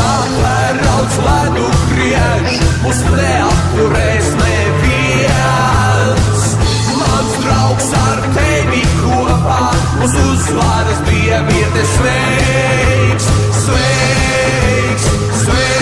Pērauds ledu griež, mūs neapturēs neviens. Mans draugs ar tevi kopā, uz uzvaras dieviete sveiks, sveiks, sveiks.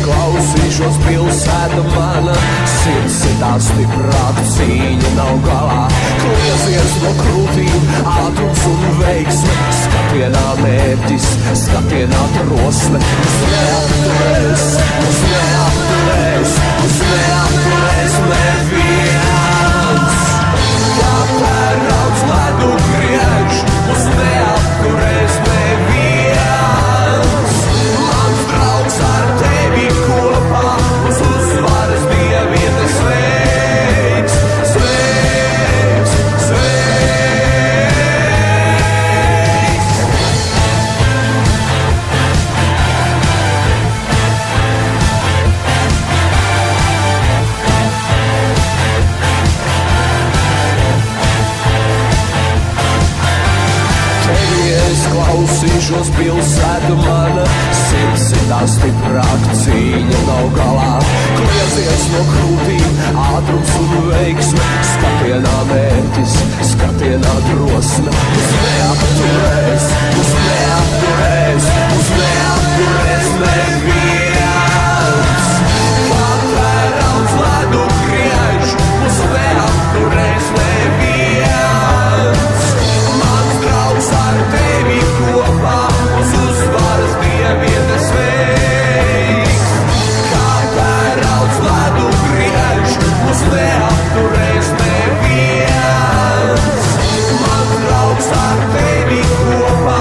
Klausīšos pilsēta mana, sirds ir tā stiprāka, cīņa nav galā. Kliezies no krūtīm, ātrums un veiksme, skatienā mērķis, skatienā drosme. Mums neapturēs, mums neapturēs, mums neapturēs neviens. Kā pērauds ledu griež, mums neapturēs neviens. Mans draugs ar tevi kopā, uz uzvaras dieviete sveiks, sveiks, sveiks. Tevi es klausīšos pilsēta mana, sirds ir tā stiprāka, cīņa nav galā. Kliezies no krūtīm, ātrums un veiksme, skatienā mērķis, skatienā drosme. Mums neapturēs, mums neapturēs, mums neapturēs neviens. Kā pērauds ledu griež, mums neapturēs neviens. Mans draugs ar tevi kopā, uz uzvaras dieviete sveiks. Kā pērauds ledu griež, mums neapturēs neviens. Mans draugs ar tevi kopā,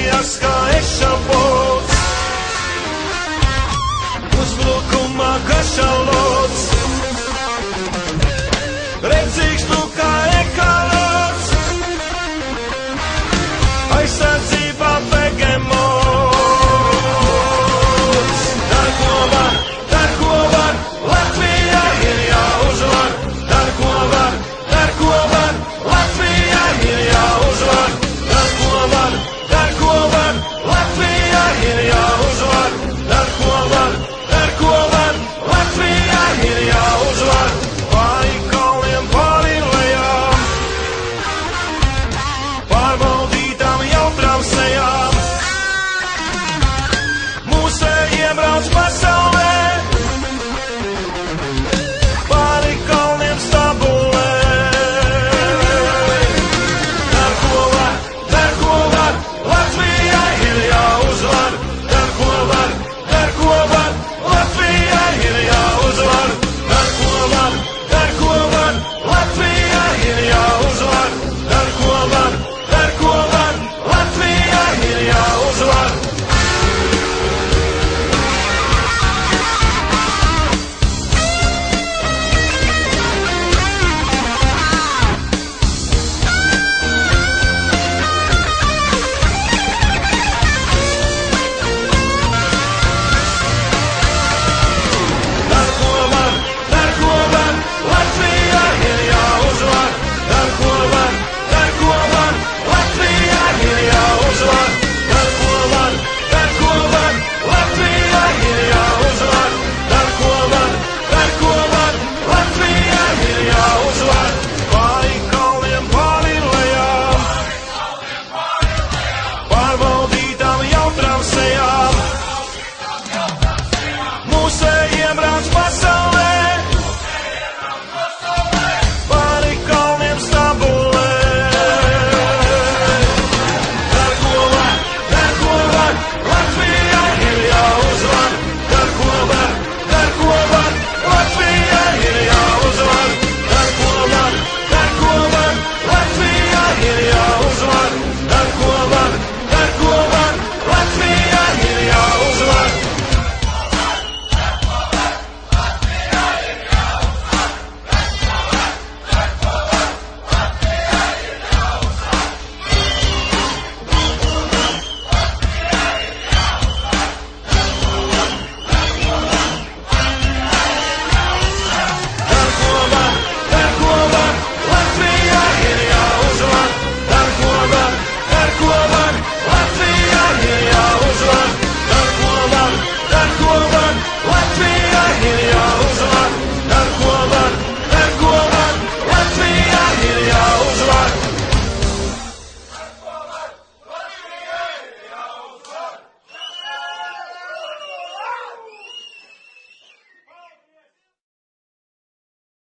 Mađarska, Eša